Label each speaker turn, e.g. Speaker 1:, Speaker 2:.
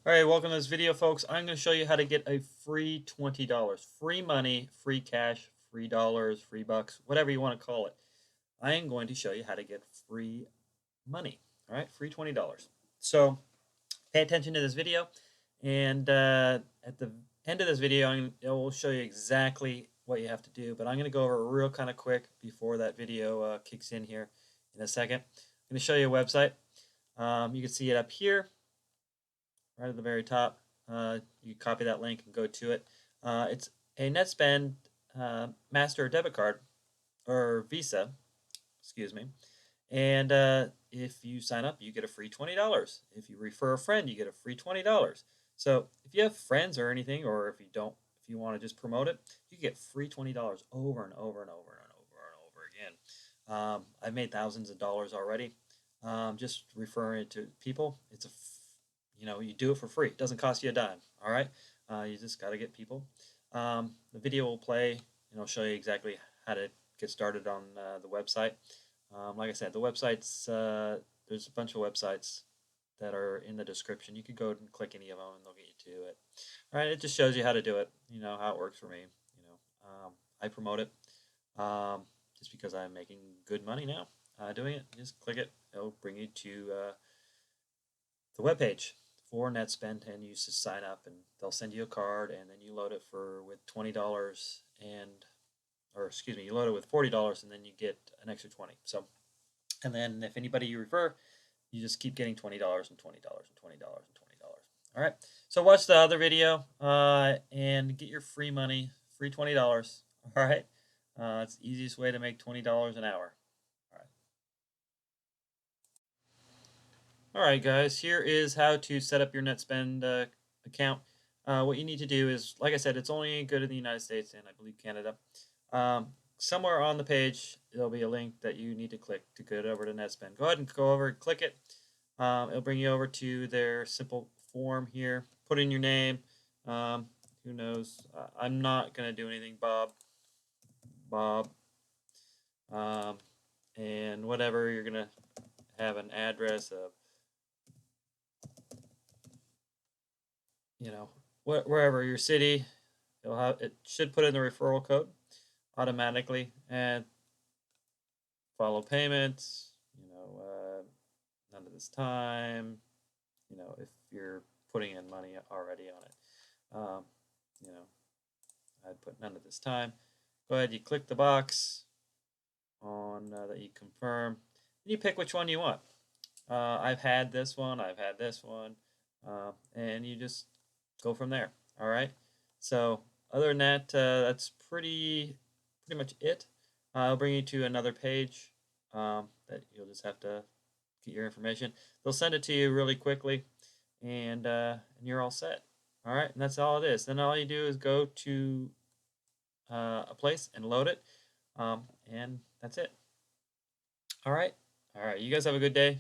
Speaker 1: All right, welcome to this video, folks. I'm going to show you how to get a free $20. Free money, free cash, free dollars, free bucks, whatever you want to call it. I am going to show you how to get free money. All right, free $20. So pay attention to this video, and at the end of this video, I will show you exactly what you have to do. But I'm going to go over it real kind of quick before that video kicks in here in a second. I'm going to show you a website. You can see it up here right at the very top. You copy that link and go to it. It's a NetSpend Master or debit card, or Visa, excuse me. And if you sign up, you get a free $20. If you refer a friend, you get a free $20. So if you have friends or anything, or if you don't, if you want to just promote it, you get free $20 over and over and over and over and over again. I've made thousands of dollars already. Just referring it to people. You do it for free. It doesn't cost you a dime. All right. You just got to get people. The video will play, and it'll show you exactly how to get started on the website. Like I said, the websites, there's a bunch of websites that are in the description. You could go and click any of them and they'll get you to it. All right, it just shows you how to do it, how it works for me. I promote it just because I'm making good money now doing it. Just click it. It'll bring you to the web page for NetSpend, and you just sign up and they'll send you a card, and then you load it with $20 you load it with $40 and then you get an extra 20. So, and then if anybody you refer, you just keep getting $20 and $20 and $20 and $20. All right. So watch the other video and get your free money, free $20. All right. It's the easiest way to make $20 an hour. All right. All right, guys. Here is how to set up your NetSpend account. What you need to do is, like I said, it's only good in the United States and I believe Canada. Somewhere on the page, there'll be a link that you need to click to get over to NetSpend. Go ahead and go over and click it. It'll bring you over to their simple form here. Put in your name. Who knows? I'm not going to do anything, Bob. And whatever, you're going to have an address of, wherever your city. It should put in the referral code automatically, and follow payments, none of this time, if you're putting in money already on it. You know, I'd put none of this time. Go ahead, you click the box on that you confirm, and you pick which one you want. I've had this one, and you just go from there. All right. So other than that, that's pretty much it. I'll bring you to another page that you'll just have to get your information. They'll send it to you really quickly, and you're all set. All right, and that's all it is. Then all you do is go to a place and load it, and that's it. All right. You guys have a good day.